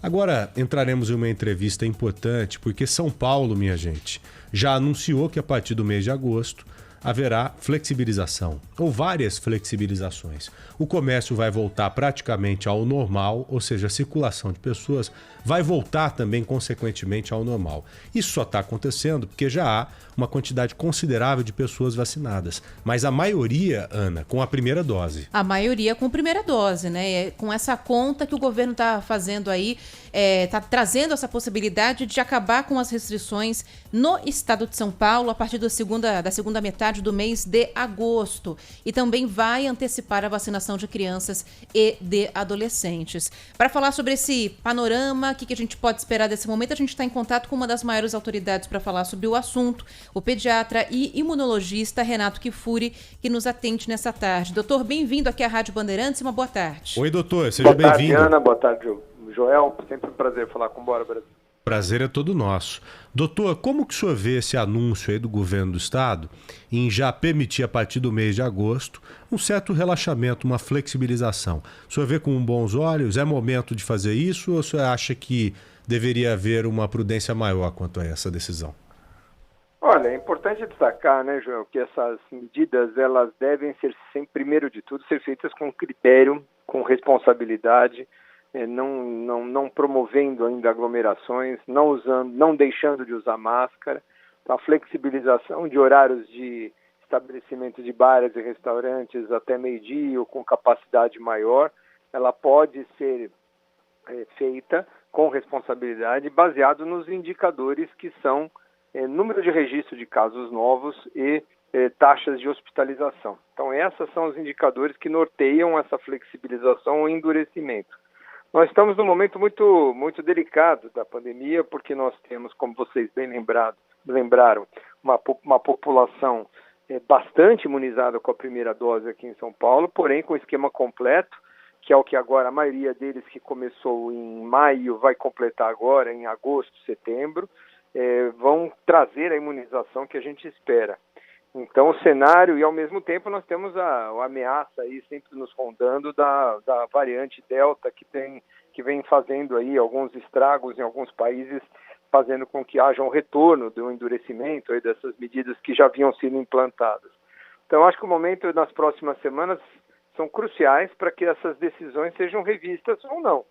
Agora entraremos em uma entrevista importante porque São Paulo, minha gente, já anunciou que a partir do mês de agosto haverá flexibilização, ou várias flexibilizações. O comércio vai voltar praticamente ao normal, ou seja, a circulação de pessoas vai voltar também, consequentemente, ao normal. Isso só está acontecendo porque já há uma quantidade considerável de pessoas vacinadas, mas a maioria, Ana, com a primeira dose. A maioria com primeira dose, né? Com essa conta que o governo está fazendo aí, está trazendo essa possibilidade de acabar com as restrições no estado de São Paulo a partir da segunda metade do mês de agosto. E também vai antecipar a vacinação de crianças e de adolescentes. Para falar sobre esse panorama, o que a gente pode esperar desse momento, a gente está em contato com uma das maiores autoridades para falar sobre o assunto, o pediatra e imunologista Renato Kifuri, que nos atende nessa tarde. Doutor, bem-vindo aqui à Rádio Bandeirantes e uma boa tarde. Oi, doutor, seja bem-vindo. Boa tarde, Ana. Boa tarde, Joel. Sempre um prazer falar com o Bora Brasil. Prazer é todo nosso. Doutor, como que o senhor vê esse anúncio aí do governo do estado em já permitir a partir do mês de agosto um certo relaxamento, uma flexibilização? O senhor vê com bons olhos? É momento de fazer isso ou o senhor acha que deveria haver uma prudência maior quanto a essa decisão? Olha, é importante destacar, né, Joel, que essas medidas, elas devem ser, primeiro de tudo, ser feitas com critério, com responsabilidade, não promovendo ainda aglomerações, não deixando de usar máscara. Então, a flexibilização de horários de estabelecimento de bares e restaurantes até meio-dia ou com capacidade maior, ela pode ser feita com responsabilidade, baseado nos indicadores que são número de registro de casos novos e taxas de hospitalização. Então, esses são os indicadores que norteiam essa flexibilização ou endurecimento. Nós estamos num momento muito, muito delicado da pandemia, porque nós temos, como vocês bem lembraram, uma população bastante imunizada com a primeira dose aqui em São Paulo, porém com esquema completo, que é o que agora a maioria deles que começou em maio vai completar agora, em agosto, setembro, vão trazer a imunização que a gente espera. Então, o cenário, e ao mesmo tempo nós temos a ameaça aí sempre nos rondando da variante Delta, que vem fazendo aí alguns estragos em alguns países, fazendo com que haja um retorno do endurecimento aí dessas medidas que já haviam sido implantadas. Então, acho que o momento nas próximas semanas são cruciais para que essas decisões sejam revistas ou não.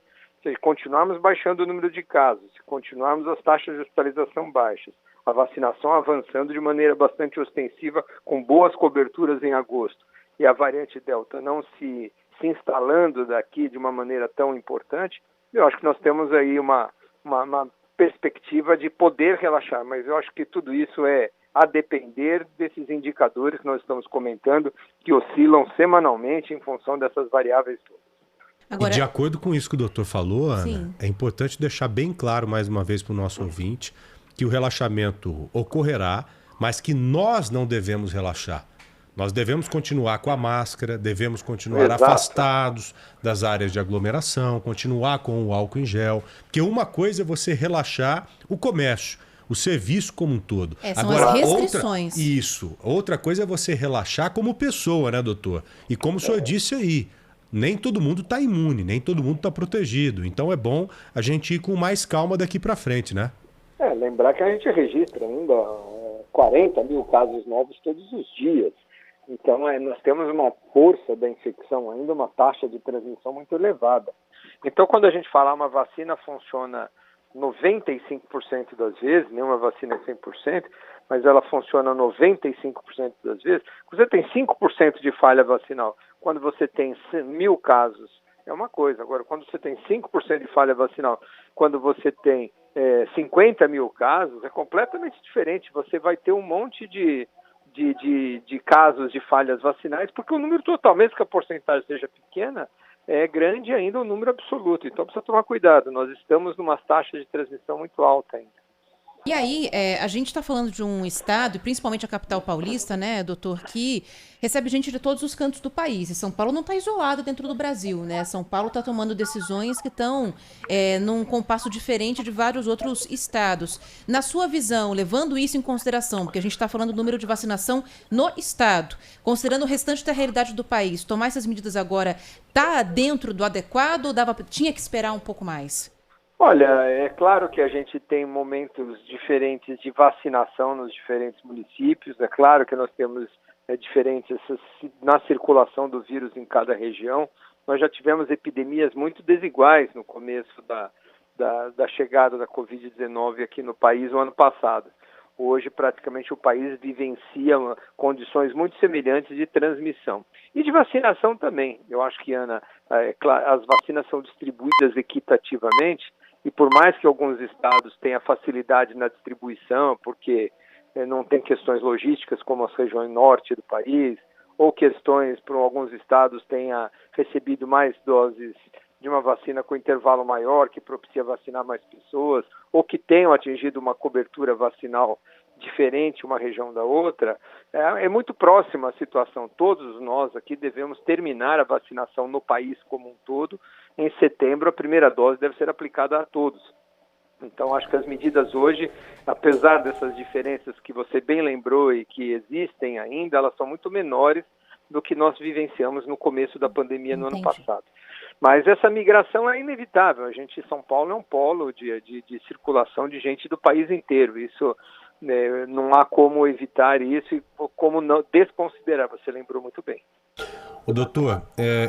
Se continuarmos baixando o número de casos, se continuarmos as taxas de hospitalização baixas, a vacinação avançando de maneira bastante ostensiva, com boas coberturas em agosto, e a variante Delta não se instalando daqui de uma maneira tão importante, eu acho que nós temos aí uma perspectiva de poder relaxar, mas eu acho que tudo isso é a depender desses indicadores que nós estamos comentando, que oscilam semanalmente em função dessas variáveis todas. Agora, e de acordo com isso que o doutor falou, Ana, sim, é importante deixar bem claro mais uma vez para o nosso ouvinte que o relaxamento ocorrerá, mas que nós não devemos relaxar. Nós devemos continuar com a máscara, devemos continuar Exato. afastados das áreas de aglomeração, continuar com o álcool em gel, porque uma coisa é você relaxar o comércio, o serviço como um todo. São Agora, as restrições. Outra coisa é você relaxar como pessoa, né, doutor? E como o senhor disse aí, nem todo mundo está imune, nem todo mundo está protegido. Então é bom a gente ir com mais calma daqui para frente, né? Lembrar que a gente registra ainda 40 mil casos novos todos os dias. Então, nós temos uma força da infecção ainda, uma taxa de transmissão muito elevada. Então, quando a gente fala uma vacina funciona 95% das vezes, nenhuma vacina é 100%, mas ela funciona 95% das vezes, você tem 5% de falha vacinal. Quando você tem 1.000 casos, é uma coisa. Agora, quando você tem 5% de falha vacinal, quando você tem 50 mil casos, é completamente diferente. Você vai ter um monte de casos de falhas vacinais, porque o número total, mesmo que a porcentagem seja pequena, é grande ainda o número absoluto. Então precisa tomar cuidado, nós estamos numa taxa de transmissão muito alta ainda. E aí, a gente está falando de um estado, e principalmente a capital paulista, né, doutor, que recebe gente de todos os cantos do país. E São Paulo não está isolado dentro do Brasil, né? São Paulo está tomando decisões que estão num compasso diferente de vários outros estados. Na sua visão, levando isso em consideração, porque a gente está falando do número de vacinação no estado, considerando o restante da realidade do país, tomar essas medidas agora está dentro do adequado ou tinha que esperar um pouco mais? Olha, é claro que a gente tem momentos diferentes de vacinação nos diferentes municípios, é claro que nós temos diferenças na circulação do vírus em cada região. Nós já tivemos epidemias muito desiguais no começo da chegada da Covid-19 aqui no país o ano passado. Hoje, praticamente, o país vivencia condições muito semelhantes de transmissão. E de vacinação também. Eu acho que, Ana, as vacinas são distribuídas equitativamente e por mais que alguns estados tenham facilidade na distribuição, porque não tem questões logísticas como as regiões norte do país, ou questões por alguns estados tenha recebido mais doses de uma vacina com intervalo maior, que propicia vacinar mais pessoas, ou que tenham atingido uma cobertura vacinal diferente uma região da outra, é muito próxima a situação. Todos nós aqui devemos terminar a vacinação no país como um todo. Em setembro, a primeira dose deve ser aplicada a todos. Então, acho que as medidas hoje, apesar dessas diferenças que você bem lembrou e que existem ainda, elas são muito menores do que nós vivenciamos no começo da pandemia no ano passado. Mas essa migração é inevitável. São Paulo é um polo de circulação de gente do país inteiro. Isso não há como evitar isso e como não desconsiderar. Você lembrou muito bem. Doutor,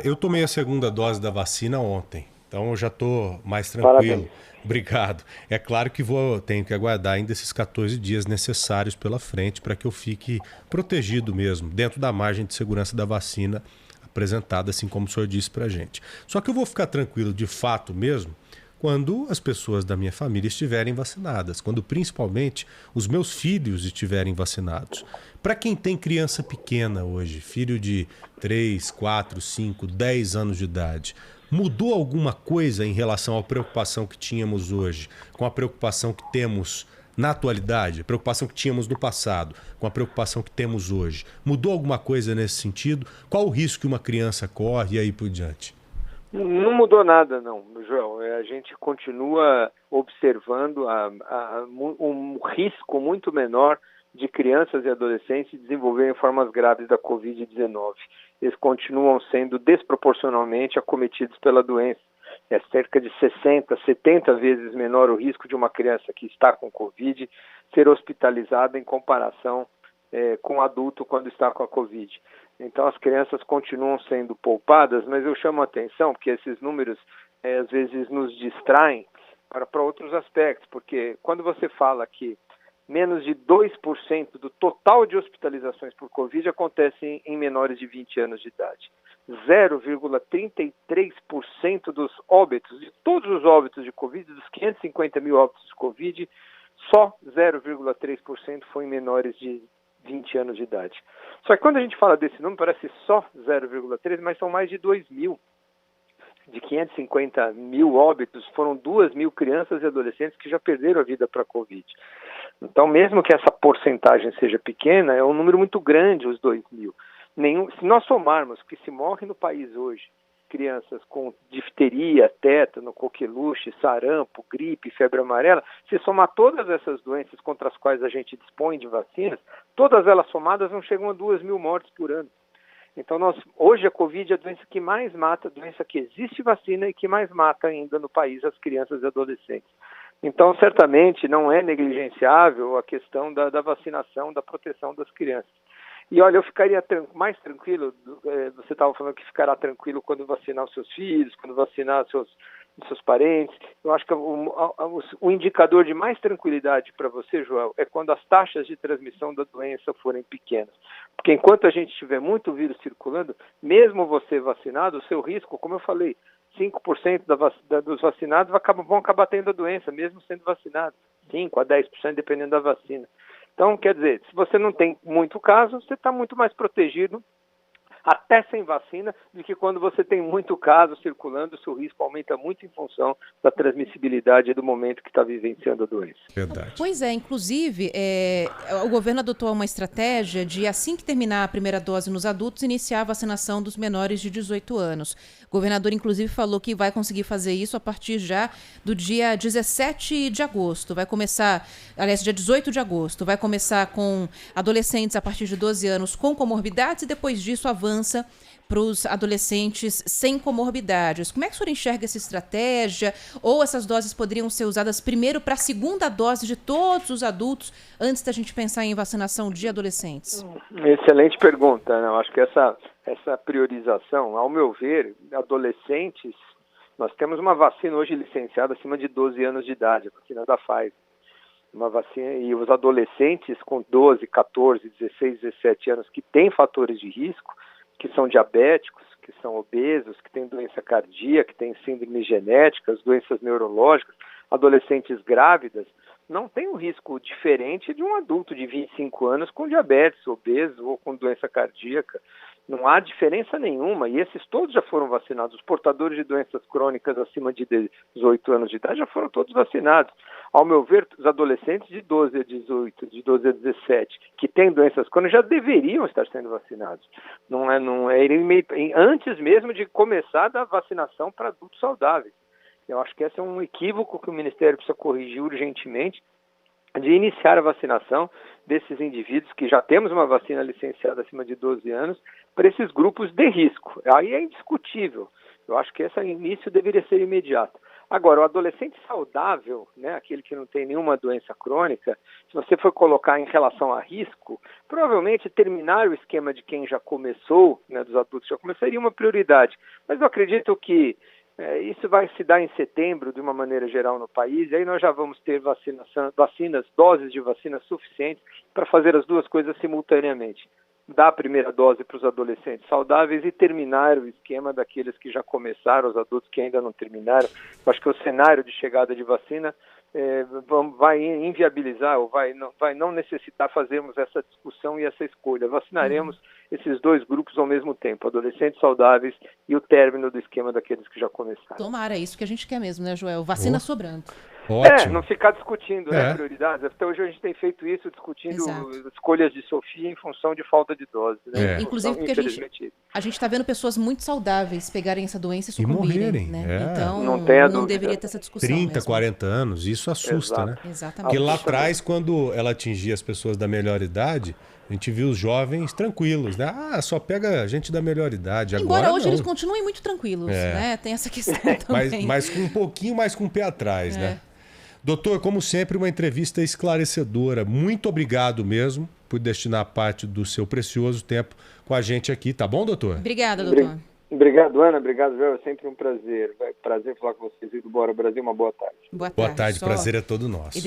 eu tomei a segunda dose da vacina ontem, então eu já estou mais tranquilo. Parabéns. Obrigado. É claro que tenho que aguardar ainda esses 14 dias necessários pela frente para que eu fique protegido mesmo, dentro da margem de segurança da vacina apresentada, assim como o senhor disse para a gente. Só que eu vou ficar tranquilo de fato mesmo quando as pessoas da minha família estiverem vacinadas, quando principalmente os meus filhos estiverem vacinados. Para quem tem criança pequena hoje, filho de 3, 4, 5, 10 anos de idade, mudou alguma coisa em relação à preocupação que tínhamos hoje, com a preocupação que temos na atualidade, a preocupação que tínhamos no passado, com a preocupação que temos hoje? Mudou alguma coisa nesse sentido? Qual o risco que uma criança corre e aí por diante? Não mudou nada, não, João. A gente continua observando um risco muito menor de crianças e adolescentes desenvolverem formas graves da Covid-19. Eles continuam sendo desproporcionalmente acometidos pela doença. É cerca de 60, 70 vezes menor o risco de uma criança que está com Covid ser hospitalizada em comparação com o adulto quando está com a Covid. Então as crianças continuam sendo poupadas, mas eu chamo a atenção porque esses números às vezes nos distraem para outros aspectos, porque quando você fala que menos de 2% do total de hospitalizações por Covid acontecem em menores de 20 anos de idade. 0,33% dos óbitos, de todos os óbitos de Covid, dos 550 mil óbitos de Covid, só 0,3% foi em menores de 20 anos de idade. Só que quando a gente fala desse número, parece só 0,3%, mas são mais de 2 mil. De 550 mil óbitos, foram 2 mil crianças e adolescentes que já perderam a vida para a Covid. Então, mesmo que essa porcentagem seja pequena, é um número muito grande, os 2 mil. Se nós somarmos que se morre no país hoje crianças com difteria, tétano, coqueluche, sarampo, gripe, febre amarela, se somar todas essas doenças contra as quais a gente dispõe de vacinas, todas elas somadas não chegam a 2 mil mortes por ano. Então, hoje a Covid é a doença que mais mata, a doença que existe vacina e que mais mata ainda no país as crianças e adolescentes. Então, certamente, não é negligenciável a questão da vacinação, da proteção das crianças. E olha, eu ficaria mais tranquilo, você estava falando que ficará tranquilo quando vacinar os seus filhos, quando vacinar os seus parentes. Eu acho que o indicador de mais tranquilidade para você, Joel, é quando as taxas de transmissão da doença forem pequenas. Porque enquanto a gente tiver muito vírus circulando, mesmo você vacinado, o seu risco, como eu falei, 5% dos vacinados vão acabar tendo a doença, mesmo sendo vacinados. 5% a 10%, dependendo da vacina. Então, quer dizer, se você não tem muito caso, você está muito mais protegido, até sem vacina, do que quando você tem muito caso circulando, o seu risco aumenta muito em função da transmissibilidade do momento que está vivenciando a doença. Verdade. Pois é, inclusive, o governo adotou uma estratégia de, assim que terminar a primeira dose nos adultos, iniciar a vacinação dos menores de 18 anos. O governador, inclusive, falou que vai conseguir fazer isso a partir já do dia 17 de agosto. Vai começar, aliás, dia 18 de agosto. Vai começar com adolescentes a partir de 12 anos com comorbidades e depois disso avança avança para os adolescentes sem comorbidades. Como é que o senhor enxerga essa estratégia? Ou essas doses poderiam ser usadas primeiro para a segunda dose de todos os adultos, antes da gente pensar em vacinação de adolescentes? Excelente pergunta, né? Eu acho que essa priorização, ao meu ver, adolescentes, nós temos uma vacina hoje licenciada acima de 12 anos de idade, a vacina da Pfizer. Uma vacina, e os adolescentes com 12, 14, 16, 17 anos que têm fatores de risco, que são diabéticos, que são obesos, que têm doença cardíaca, que têm síndromes genéticas, doenças neurológicas, adolescentes grávidas, não têm um risco diferente de um adulto de 25 anos com diabetes, obeso ou com doença cardíaca. Não há diferença nenhuma, e esses todos já foram vacinados. Os portadores de doenças crônicas acima de 18 anos de idade já foram todos vacinados. Ao meu ver, os adolescentes de 12 a 18, de 12 a 17, que têm doenças crônicas, já deveriam estar sendo vacinados. Antes mesmo de começar a vacinação para adultos saudáveis. Eu acho que esse é um equívoco que o Ministério precisa corrigir urgentemente, de iniciar a vacinação desses indivíduos, que já temos uma vacina licenciada acima de 12 anos, para esses grupos de risco. Aí é indiscutível. Eu acho que esse início deveria ser imediato. Agora, o adolescente saudável, né, aquele que não tem nenhuma doença crônica, se você for colocar em relação a risco, provavelmente terminar o esquema de quem já começou, né, dos adultos já começou, seria uma prioridade. Mas eu acredito que isso vai se dar em setembro, de uma maneira geral, no país, e aí nós já vamos ter doses de vacina suficientes para fazer as duas coisas simultaneamente. Dar a primeira dose para os adolescentes saudáveis e terminar o esquema daqueles que já começaram, os adultos que ainda não terminaram. Eu acho que o cenário de chegada de vacina vai inviabilizar ou vai não necessitar fazermos essa discussão e essa escolha. Vacinaremos esses dois grupos ao mesmo tempo, adolescentes saudáveis e o término do esquema daqueles que já começaram. Tomara, é isso que a gente quer mesmo, né, Joel? Vacina sobrando. Ótimo. Não ficar discutindo prioridades. Até hoje a gente tem feito isso, discutindo escolhas de Sofia em função de falta de doses. Né? Inclusive porque a gente está vendo pessoas muito saudáveis pegarem essa doença e sucumbirem. Né? Então, não deveria ter essa discussão 30, mesmo. 40 anos, isso assusta, né? Exatamente. Porque lá atrás, quando ela atingia as pessoas da melhor idade, a gente viu os jovens tranquilos, né? Só pega gente da melhor idade. Embora agora hoje não. eles continuem muito tranquilos, né? Tem essa questão também. Mas com um pouquinho mais com o pé atrás, né? Doutor, como sempre, uma entrevista esclarecedora. Muito obrigado mesmo por destinar parte do seu precioso tempo com a gente aqui. Tá bom, doutor? Obrigada, doutor. Obrigado, Ana. Obrigado, Joel. É sempre um prazer. Prazer falar com vocês e do Bora Brasil. Uma boa tarde. Boa tarde. Boa tarde. Prazer é todo nosso.